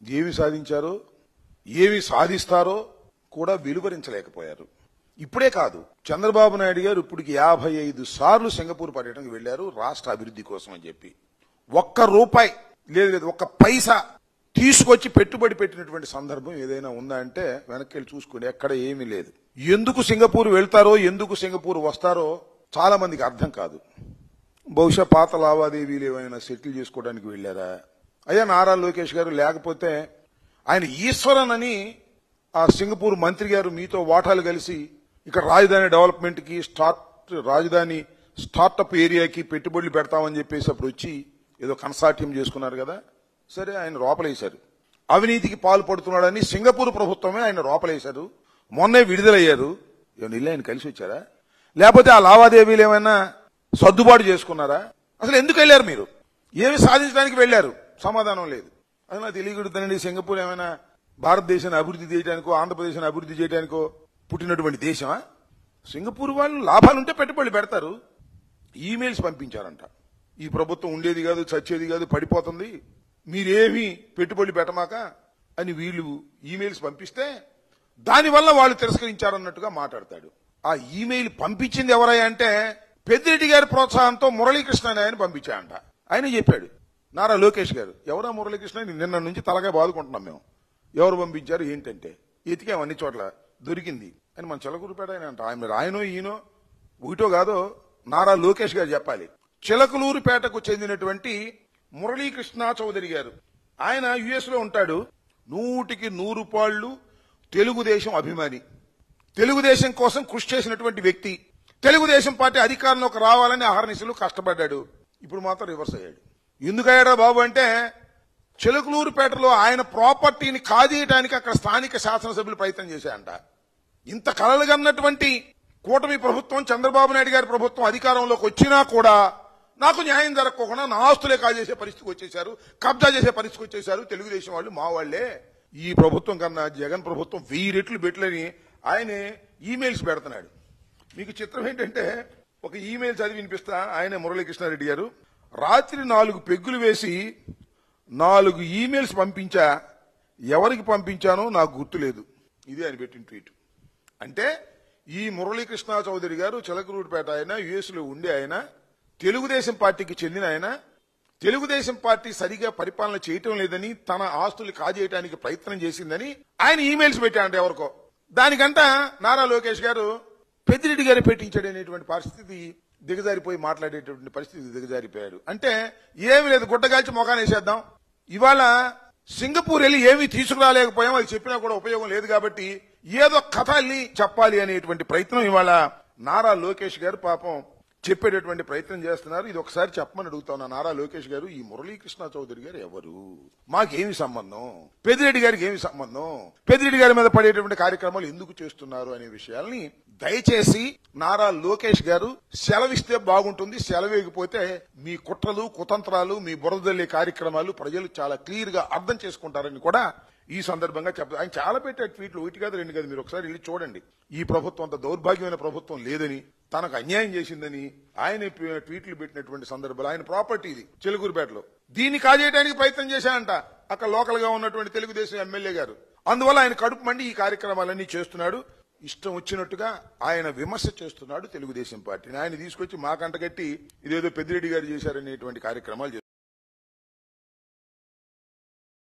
ఏమి సాధించారో ఏమి సాధిస్తారో కూడా వెలువరించలేకపోయారు. ఇప్పుడే కాదు, చంద్రబాబు నాయుడు గారు ఇప్పటికి 55 సార్లు సింగపూర్ పర్యటనకు వెళ్లారు రాష్ట్ర అభివృద్ధి కోసం అని చెప్పి. ఒక్క రూపాయి లేదు ఒక్క పైసా తీసుకొచ్చి పెట్టుబడి పెట్టినటువంటి సందర్భం ఏదైనా ఉందా అంటే వెనక్కి వెళ్ళి చూసుకోండి, ఎక్కడ ఏమీ లేదు. ఎందుకు సింగపూర్ వెళ్తారో ఎందుకు సింగపూర్ వస్తారో చాలా మందికి అర్థం కాదు. బహుశా పాత లావాదేవీలు ఏమైనా సెటిల్ చేసుకోవడానికి వెళ్లారా? అయ్యా నారా లోకేష్ గారు, లేకపోతే ఆయన ఈశ్వరన్ అని ఆ సింగపూర్ మంత్రి గారు మీతో వాటాలు కలిసి ఇక్కడ రాజధాని డెవలప్మెంట్ కి రాజధాని స్టార్టప్ ఏరియాకి పెట్టుబడులు పెడతామని చెప్పేసి అప్పుడు వచ్చి ఏదో కన్సార్టియం చేసుకున్నారు కదా. సరే, ఆయన లోపలేశారు. అవినీతికి పాల్పడుతున్నాడని సింగపూర్ ప్రభుత్వమే ఆయన లోపలేశారు. మొన్నే విడుదలయ్యారు. ఏమన్నా ఆయన కలిసి వచ్చారా? లేకపోతే ఆ లావాదేవీలు ఏమైనా సర్దుబాటు చేసుకున్నారా? అసలు ఎందుకు వెళ్లారు మీరు? ఏమి సాధించడానికి వెళ్లారు? సమాధానం లేదు. అది నాకు తెలియకూడదండి. సింగపూర్ ఏమైనా భారతదేశాన్ని అభివృద్ధి చేయడానికో ఆంధ్రప్రదేశ్ని అభివృద్ధి చేయడానికో పుట్టినటువంటి దేశమా? సింగపూర్ వాళ్ళు లాభాలుంటే పెట్టుబడులు పెడతారు. ఈమెయిల్స్ పంపించారంట, ఈ ప్రభుత్వం ఉండేది కాదు, చచ్చేది కాదు, పడిపోతుంది, మీరేమీ పెట్టుబడులు పెట్టమాక అని వీళ్ళు ఈమెయిల్స్ పంపిస్తే దానివల్ల వాళ్ళు తిరస్కరించారన్నట్టుగా మాట్లాడతాడు. ఆ ఈమెయిల్ పంపించింది ఎవరయ్యా అంటే పెద్దిరెడ్డి గారి ప్రోత్సాహంతో మురళీకృష్ణ ఆయన పంపించాయంట. ఆయన చెప్పాడు, నారా లోకేష్ గారు. ఎవరా మురళీకృష్ణ? నిన్న నుంచి తలగా బాదుకుంటున్నాం మేము. ఎవరు పంపించారు ఏంటంటే ఎతికాం అన్ని చోట్ల, దొరికింది అని మన చిలకలూరుపేట ఆయన అంట. ఆయనో ఈయనో ఒకటో కాదో నారా లోకేష్ గారు చెప్పాలి. చిలకలూరుపేటకు చెందినటువంటి మురళీకృష్ణ చౌదరి గారు, ఆయన యుఎస్ లో ఉంటాడు. 100కి 100 పాళ్లు తెలుగుదేశం అభిమాని, తెలుగుదేశం కోసం కృషి చేసినటువంటి వ్యక్తి, తెలుగుదేశం పార్టీ అధికారంలోకి రావాలని అహర్నిశలు కష్టపడ్డాడు. ఇప్పుడు మాత్రం రివర్స్ అయ్యాడు. ఎందుకయ్యాడా బాబు అంటే చిలకలూరుపేటలో ఆయన ప్రాపర్టీని కాజేయడానికి అక్కడ స్థానిక శాసనసభ్యులు ప్రయత్నం చేశాయంట. ఇంత కలలుగన్నటువంటి కూటమి ప్రభుత్వం, చంద్రబాబు నాయుడు గారి ప్రభుత్వం అధికారంలోకి వచ్చినా కూడా నాకు న్యాయం జరగకుండా నా ఆస్తులే కాజేసే పరిస్థితికి వచ్చేశారు, కబ్జా చేసే పరిస్థితికి వచ్చేశారు. తెలుగుదేశం వాళ్ళు మా వాళ్లే, ఈ ప్రభుత్వం కన్నా జగన్ ప్రభుత్వం 1000 రెట్లు బెట్లని ఆయనే ఈమెయిల్స్ పెడుతున్నాడు. మీకు చిత్రం ఏంటంటే ఒక ఈమెయిల్ చదివి వినిపిస్తా. ఆయనే మురళీకృష్ణారెడ్డి గారు, రాత్రి 4 పెగ్గులు వేసి 4 ఈమెయిల్స్ పంపించా, ఎవరికి పంపించానో నాకు గుర్తులేదు. ఇది ఆయన పెట్టిన ట్వీట్. అంటే ఈ మురళీకృష్ణ చౌదరి గారు చిలకలూరుపేట ఆయన, యుఎస్ లో ఉండే ఆయన, తెలుగుదేశం పార్టీకి చెందిన ఆయన, తెలుగుదేశం పార్టీ సరిగా పరిపాలన చేయటం లేదని, తన ఆస్తులు కాజేయడానికి ప్రయత్నం చేసిందని ఆయన ఈమెయిల్స్ పెట్టాడంట ఎవరికో. దానికంట నారా లోకేష్ గారు పెద్దిరెడ్డి గారు పెట్టించాడనేటువంటి పరిస్థితి దిగజారిపోయి మాట్లాడేటువంటి పరిస్థితి దిగజారిపోయాడు. అంటే ఏమి లేదు, గుడ్డగాల్చి మొఖాన్ని వేసేద్దాం. ఇవాళ సింగపూర్ వెళ్ళి ఏమీ తీసుకురాలేకపోయాం, అది చెప్పినా కూడా ఉపయోగం లేదు కాబట్టి ఏదో కథల్ని చెప్పాలి అనేటువంటి ప్రయత్నం ఇవాళ నారా లోకేష్ గారు పాపం చెప్పేటటువంటి ప్రయత్నం చేస్తున్నారు. ఇది ఒకసారి చెప్పమని అడుగుతా నారా లోకేష్ గారు, ఈ మురళీకృష్ణ చౌదరి గారు ఎవరు? మాకేమి సంబంధం? పెద్దిరెడ్డి గారికి ఏమి సంబంధం? పెద్దిరెడ్డి గారి మీద పడేటువంటి కార్యక్రమాలు ఎందుకు చేస్తున్నారు అనే విషయాల్ని దయచేసి నారా లోకేష్ గారు సెలవిస్తే బాగుంటుంది. సెలవేయకపోతే మీ కుట్రలు కుతంత్రాలు, మీ బురదల్లే కార్యక్రమాలు ప్రజలు చాలా క్లియర్ గా అర్థం చేసుకుంటారని కూడా ఈ సందర్భంగా చెప్తారు. ఆయన చాలా పెట్టే ట్వీట్లు, 1 కాదు 2 కాదు, మీరు ఒకసారి వెళ్ళి చూడండి. ఈ ప్రభుత్వం అంత దౌర్భాగ్యమైన ప్రభుత్వం లేదని, తనకు అన్యాయం చేసిందని ఆయన ట్వీట్లు పెట్టినటువంటి సందర్భాలు. ఆయన ప్రాపర్టీ ఇది చిలకూరుపేటలో, దీన్ని కాజేయడానికి ప్రయత్నం చేశాయంట అక్కడ లోకల్ గా ఉన్నటువంటి తెలుగుదేశం ఎమ్మెల్యే గారు. అందువల్ల ఆయన కడుపు మండి ఈ కార్యక్రమాలన్నీ చేస్తున్నాడు. ఇష్టం వచ్చినట్టుగా ఆయన విమర్శ చేస్తున్నాడు తెలుగుదేశం పార్టీని. ఆయన తీసుకొచ్చి మాకంటగట్టి ఇదేదో పెద్దిరెడ్డి గారు చేశారనేటువంటి కార్యక్రమాలు